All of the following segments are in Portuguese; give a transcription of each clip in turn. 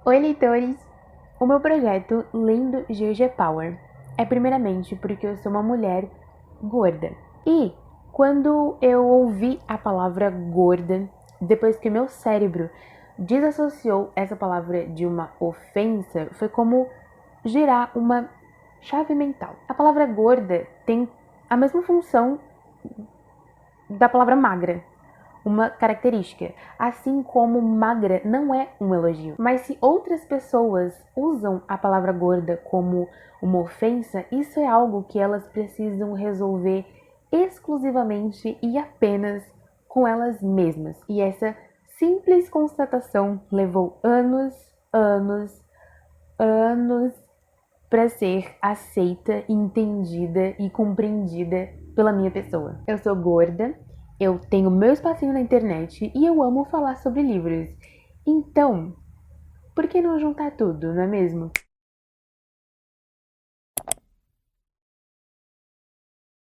Oi, leitores! O meu projeto Lendo GG Power é primeiramente porque eu sou uma mulher gorda. E quando eu ouvi a palavra gorda, depois que meu cérebro desassociou essa palavra de uma ofensa, foi como girar uma chave mental. A palavra gorda tem a mesma função da palavra magra, uma característica, assim como magra não é um elogio. Mas se outras pessoas usam a palavra gorda como uma ofensa, isso é algo que elas precisam resolver exclusivamente e apenas com elas mesmas. E essa simples constatação levou anos para ser aceita, entendida e compreendida pela minha pessoa. Eu sou gorda, eu tenho meu espacinho na internet e eu amo falar sobre livros. Então, por que não juntar tudo, não é mesmo?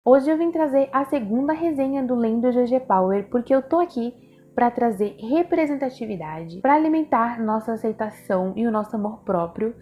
Hoje eu vim trazer a segunda resenha do Lendo GG Power porque eu tô aqui para trazer representatividade, para alimentar nossa aceitação e o nosso amor próprio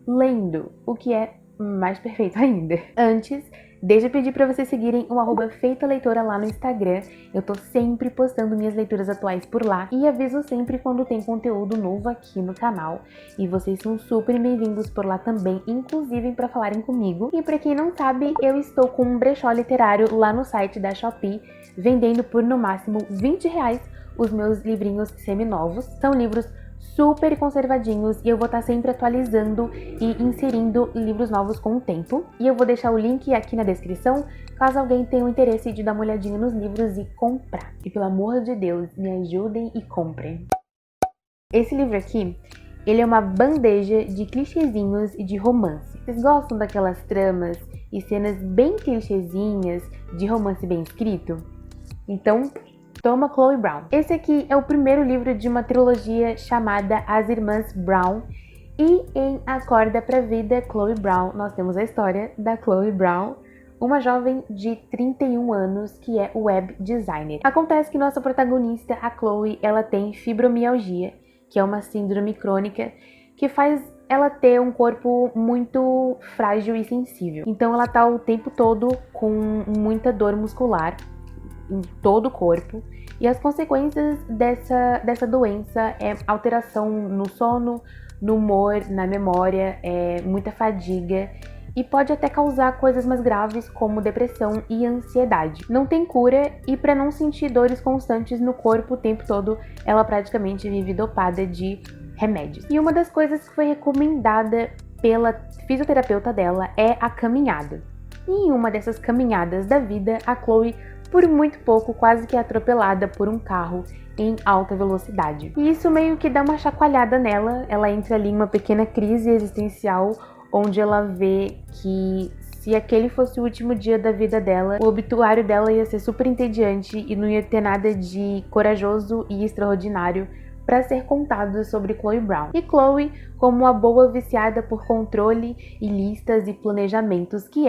lendo, o que é mais perfeito ainda. Antes, deixa eu pedir para vocês seguirem o @feitaleitora lá no Instagram. Eu tô sempre postando minhas leituras atuais por lá e aviso sempre quando tem conteúdo novo aqui no canal. E vocês são super bem-vindos por lá também, inclusive para falarem comigo. E para quem não sabe, eu estou com um brechó literário lá no site da Shopee, vendendo por no máximo R$20 os meus livrinhos seminovos. São livros super conservadinhos e eu vou estar sempre atualizando e inserindo livros novos com o tempo. E eu vou deixar o link aqui na descrição, caso alguém tenha o interesse de dar uma olhadinha nos livros e comprar. E pelo amor de Deus, me ajudem e comprem. Esse livro aqui, ele é uma bandeja de clichêzinhos e de romance. Vocês gostam daquelas tramas e cenas bem clichêzinhas de romance bem escrito? Então, toma Chloe Brown. Esse aqui é o primeiro livro de uma trilogia chamada As Irmãs Brown. E em Acorda pra Vida, Chloe Brown, nós temos a história da Chloe Brown, uma jovem de 31 anos que é web designer. Acontece que nossa protagonista, a Chloe, ela tem fibromialgia, que é uma síndrome crônica que faz ela ter um corpo muito frágil e sensível. Então ela tá o tempo todo com muita dor muscular em todo o corpo, e as consequências dessa doença é alteração no sono, no humor, na memória, muita fadiga e pode até causar coisas mais graves como depressão e ansiedade. Não tem cura e para não sentir dores constantes no corpo o tempo todo, ela praticamente vive dopada de remédios. E uma das coisas que foi recomendada pela fisioterapeuta dela é a caminhada. E em uma dessas caminhadas da vida, a Chloe por muito pouco quase que atropelada por um carro em alta velocidade. E isso meio que dá uma chacoalhada nela, ela entra ali em uma pequena crise existencial, onde ela vê que se aquele fosse o último dia da vida dela, o obituário dela ia ser super entediante e não ia ter nada de corajoso e extraordinário para ser contado sobre Chloe Brown. E Chloe, como uma boa viciada por controle e listas e planejamentos que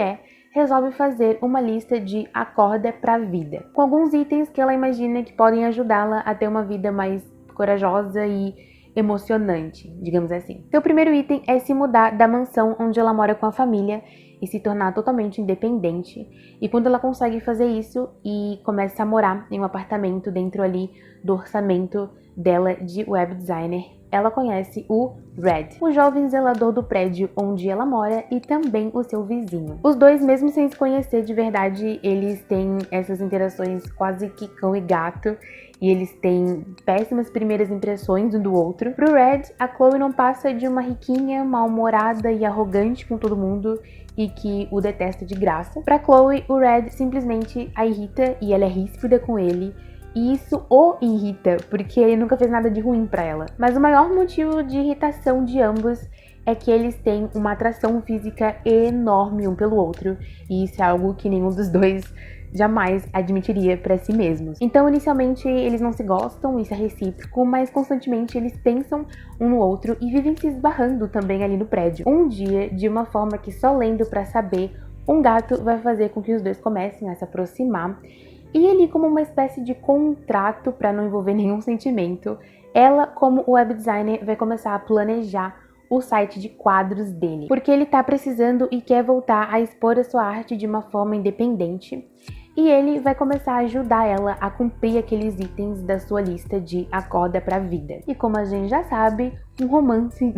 resolve fazer uma lista de acorda pra vida, com alguns itens que ela imagina que podem ajudá-la a ter uma vida mais corajosa e emocionante, digamos assim. Seu primeiro item é se mudar da mansão onde ela mora com a família e se tornar totalmente independente. E quando ela consegue fazer isso e começa a morar em um apartamento dentro ali do orçamento dela de web designer, ela conhece o Red, o jovem zelador do prédio onde ela mora e também o seu vizinho. Os dois, mesmo sem se conhecer de verdade, eles têm essas interações quase que cão e gato e eles têm péssimas primeiras impressões um do outro. Pro Red, a Chloe não passa de uma riquinha, mal-humorada e arrogante com todo mundo e que o detesta de graça. Pra Chloe, o Red simplesmente a irrita e ela é ríspida com ele. E isso o irrita, porque ele nunca fez nada de ruim pra ela. Mas o maior motivo de irritação de ambos é que eles têm uma atração física enorme um pelo outro. E isso é algo que nenhum dos dois jamais admitiria pra si mesmos. Então, inicialmente, eles não se gostam, isso é recíproco, mas constantemente eles pensam um no outro e vivem se esbarrando também ali no prédio. Um dia, de uma forma que só lendo pra saber, um gato vai fazer com que os dois comecem a se aproximar. E ali, como uma espécie de contrato para não envolver nenhum sentimento, ela, como web designer, vai começar a planejar o site de quadros dele, porque ele tá precisando e quer voltar a expor a sua arte de uma forma independente, e ele vai começar a ajudar ela a cumprir aqueles itens da sua lista de Acorda pra Vida. E como a gente já sabe, um romance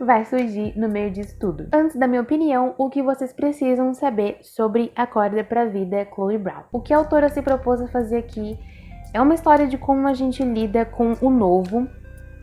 vai surgir no meio disso tudo. Antes da minha opinião, o que vocês precisam saber sobre Acorda pra Vida, Chloe Brown. O que a autora se propôs a fazer aqui é uma história de como a gente lida com o novo,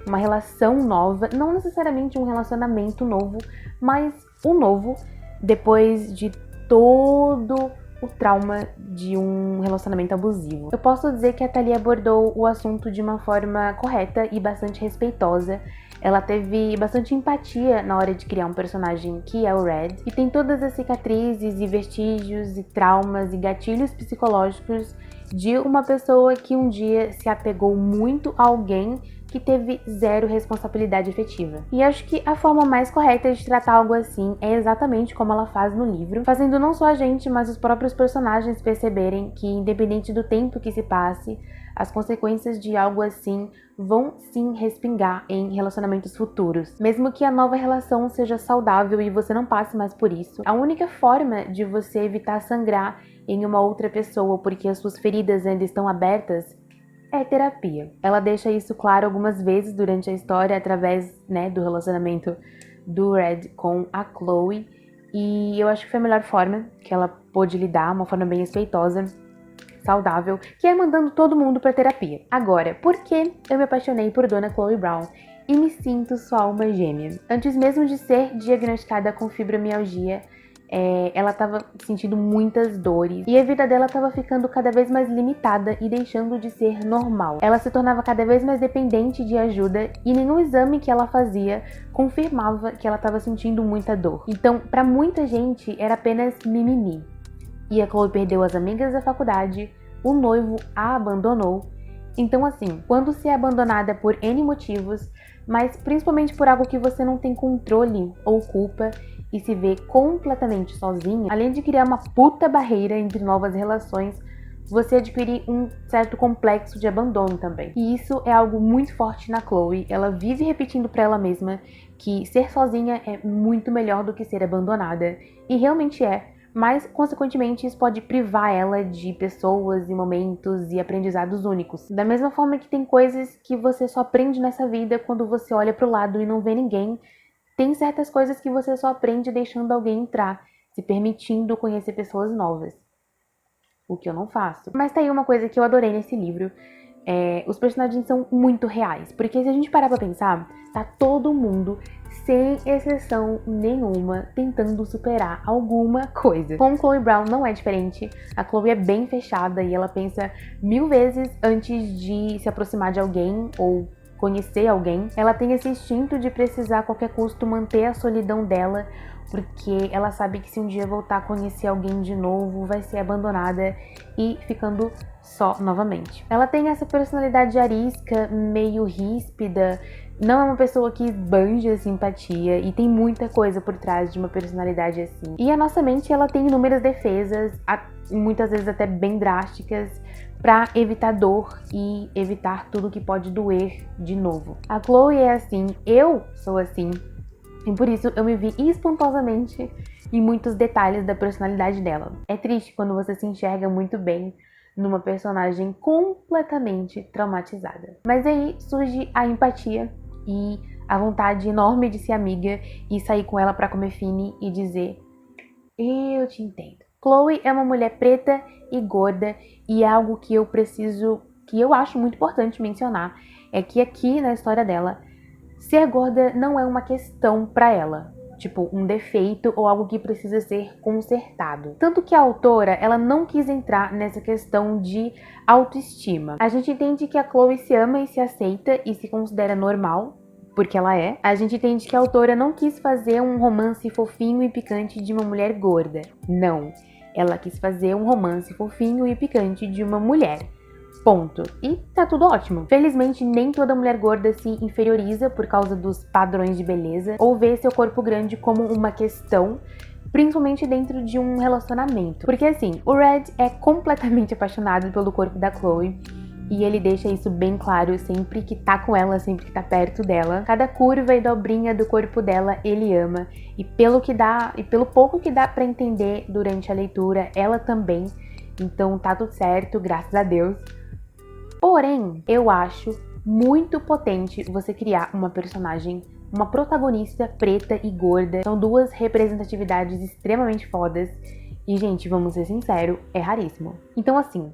uma relação nova, não necessariamente um relacionamento novo, mas o novo depois de todo o trauma de um relacionamento abusivo. Eu posso dizer que a Thalia abordou o assunto de uma forma correta e bastante respeitosa. Ela teve bastante empatia na hora de criar um personagem que é o Red, e tem todas as cicatrizes e vestígios e traumas e gatilhos psicológicos de uma pessoa que um dia se apegou muito a alguém que teve zero responsabilidade efetiva. E acho que a forma mais correta de tratar algo assim é exatamente como ela faz no livro, fazendo não só a gente, mas os próprios personagens perceberem que, independente do tempo que se passe, as consequências de algo assim vão sim respingar em relacionamentos futuros. Mesmo que a nova relação seja saudável e você não passe mais por isso, a única forma de você evitar sangrar em uma outra pessoa porque as suas feridas ainda estão abertas é terapia. Ela deixa isso claro algumas vezes durante a história através, do relacionamento do Red com a Chloe, e eu acho que foi a melhor forma que ela pôde lidar, uma forma bem respeitosa, saudável, que é mandando todo mundo pra terapia. Agora, por que eu me apaixonei por Dona Chloe Brown e me sinto sua alma gêmea? Antes mesmo de ser diagnosticada com fibromialgia, ela estava sentindo muitas dores e a vida dela estava ficando cada vez mais limitada e deixando de ser normal. Ela se tornava cada vez mais dependente de ajuda e nenhum exame que ela fazia confirmava que ela estava sentindo muita dor. Então, para muita gente, era apenas mimimi. E a Chloe perdeu as amigas da faculdade, o noivo a abandonou. Então, assim, quando se é abandonada por N motivos, mas principalmente por algo que você não tem controle ou culpa, e se vê completamente sozinha, além de criar uma puta barreira entre novas relações, você adquire um certo complexo de abandono também. E isso é algo muito forte na Chloe. Ela vive repetindo pra ela mesma que ser sozinha é muito melhor do que ser abandonada. E realmente é. Mas, consequentemente, isso pode privar ela de pessoas e momentos e aprendizados únicos. Da mesma forma que tem coisas que você só aprende nessa vida quando você olha pro lado e não vê ninguém, tem certas coisas que você só aprende deixando alguém entrar, se permitindo conhecer pessoas novas. O que eu não faço. Mas tá aí uma coisa que eu adorei nesse livro. Os personagens são muito reais. Porque se a gente parar pra pensar, tá todo mundo, sem exceção nenhuma, tentando superar alguma coisa. Com Chloe Brown não é diferente. A Chloe é bem fechada e ela pensa 1000 vezes antes de se aproximar de alguém ou conhecer alguém. Ela tem esse instinto de precisar a qualquer custo manter a solidão dela, porque ela sabe que se um dia voltar a conhecer alguém de novo, vai ser abandonada e ficando só novamente. Ela tem essa personalidade arisca, meio ríspida, não é uma pessoa que esbanja simpatia e tem muita coisa por trás de uma personalidade assim. E a nossa mente, ela tem inúmeras defesas, muitas vezes até bem drásticas, para evitar dor e evitar tudo que pode doer de novo. A Chloe é assim, eu sou assim, e por isso eu me vi espontaneamente em muitos detalhes da personalidade dela. É triste quando você se enxerga muito bem numa personagem completamente traumatizada. Mas aí surge a empatia e a vontade enorme de ser amiga e sair com ela para comer fine e dizer: eu te entendo. Chloe é uma mulher preta e gorda, e é algo que eu acho muito importante mencionar, é que aqui na história dela, ser gorda não é uma questão pra ela, tipo um defeito ou algo que precisa ser consertado. Tanto que a autora, ela não quis entrar nessa questão de autoestima. A gente entende que a Chloe se ama e se aceita e se considera normal, porque ela é. A gente entende que a autora não quis fazer um romance fofinho e picante de uma mulher gorda. Não. Ela quis fazer um romance fofinho e picante de uma mulher. Ponto. E tá tudo ótimo. Felizmente, nem toda mulher gorda se inferioriza por causa dos padrões de beleza ou vê seu corpo grande como uma questão, principalmente dentro de um relacionamento. Porque assim, o Red é completamente apaixonado pelo corpo da Chloe e ele deixa isso bem claro sempre que tá com ela, sempre que tá perto dela. Cada curva e dobrinha do corpo dela ele ama, e pelo pouco que dá pra entender durante a leitura, ela também. Então tá tudo certo, graças a Deus. Porém, eu acho muito potente você criar uma personagem, uma protagonista preta e gorda. São duas representatividades extremamente fodas. E, gente, vamos ser sinceros, é raríssimo. Então, assim,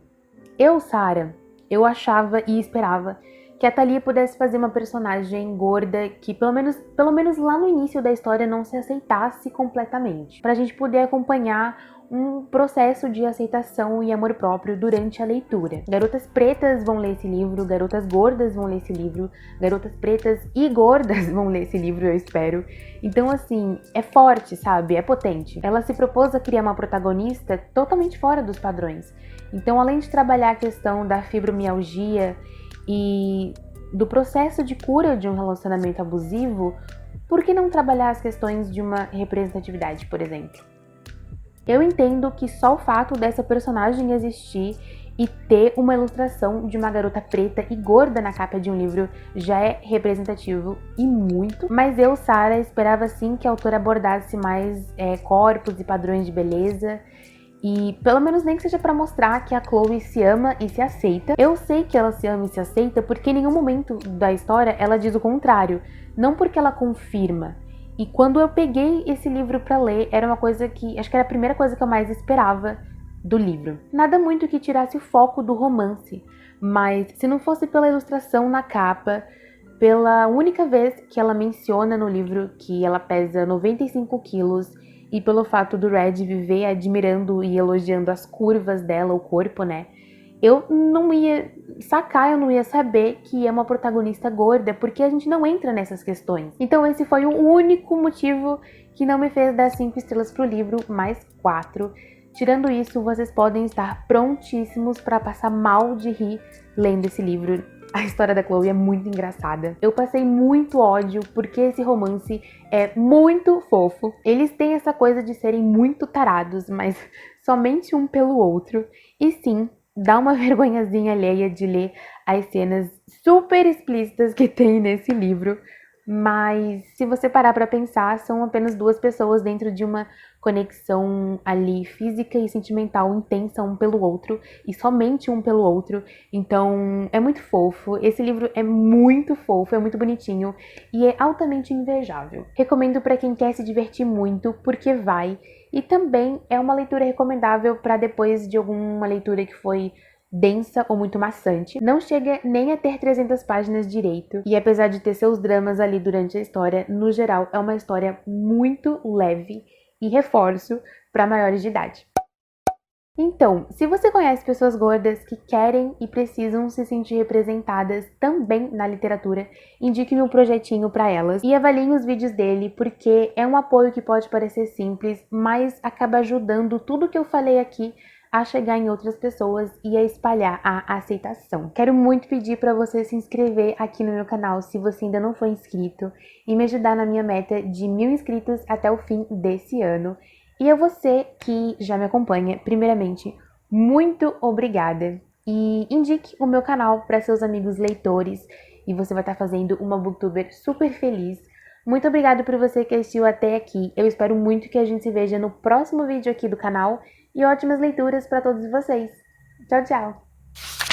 Sarah, eu achava e esperava que a Thalia pudesse fazer uma personagem gorda que pelo menos lá no início da história não se aceitasse completamente, pra gente poder acompanhar um processo de aceitação e amor próprio durante a leitura. Garotas pretas vão ler esse livro, garotas gordas vão ler esse livro, garotas pretas e gordas vão ler esse livro, eu espero. Então, assim, é forte, sabe? É potente. Ela se propôs a criar uma protagonista totalmente fora dos padrões. Então, além de trabalhar a questão da fibromialgia e do processo de cura de um relacionamento abusivo, por que não trabalhar as questões de uma representatividade, por exemplo? Eu entendo que só o fato dessa personagem existir e ter uma ilustração de uma garota preta e gorda na capa de um livro já é representativo e muito, mas eu, Sarah, esperava sim que a autora abordasse mais corpos e padrões de beleza. E pelo menos nem que seja pra mostrar que a Chloe se ama e se aceita. Eu sei que ela se ama e se aceita porque em nenhum momento da história ela diz o contrário. Não porque ela confirma. E quando eu peguei esse livro pra ler, era uma coisa que... acho que era a primeira coisa que eu mais esperava do livro. Nada muito que tirasse o foco do romance. Mas se não fosse pela ilustração na capa, pela única vez que ela menciona no livro que ela pesa 95 quilos... e pelo fato do Red viver admirando e elogiando as curvas dela, o corpo, né? Eu não ia sacar, eu não ia saber que é uma protagonista gorda, porque a gente não entra nessas questões. Então esse foi o único motivo que não me fez dar 5 estrelas pro livro, mais 4. Tirando isso, vocês podem estar prontíssimos para passar mal de rir lendo esse livro. A história da Chloe é muito engraçada. Eu passei muito ódio porque esse romance é muito fofo. Eles têm essa coisa de serem muito tarados, mas somente um pelo outro. E sim, dá uma vergonhazinha alheia de ler as cenas super explícitas que tem nesse livro. Mas se você parar pra pensar, são apenas duas pessoas dentro de uma conexão ali física e sentimental intensa um pelo outro, e somente um pelo outro. Então é muito fofo, esse livro é muito fofo, é muito bonitinho e é altamente invejável. Recomendo pra quem quer se divertir muito, porque vai, e também é uma leitura recomendável pra depois de alguma leitura que foi densa ou muito maçante. Não chega nem a ter 300 páginas direito, e apesar de ter seus dramas ali durante a história, no geral é uma história muito leve e reforço para maiores de idade. Então, se você conhece pessoas gordas que querem e precisam se sentir representadas também na literatura, indique meu projetinho para elas e avaliem os vídeos dele, porque é um apoio que pode parecer simples, mas acaba ajudando tudo que eu falei aqui a chegar em outras pessoas e a espalhar a aceitação. Quero muito pedir para você se inscrever aqui no meu canal se você ainda não foi inscrito e me ajudar na minha meta de 1000 inscritos até o fim desse ano. E a você que já me acompanha, primeiramente, muito obrigada. E indique o meu canal para seus amigos leitores e você vai estar fazendo uma booktuber super feliz. Muito obrigada por você que assistiu até aqui. Eu espero muito que a gente se veja no próximo vídeo aqui do canal e ótimas leituras para todos vocês. Tchau, tchau!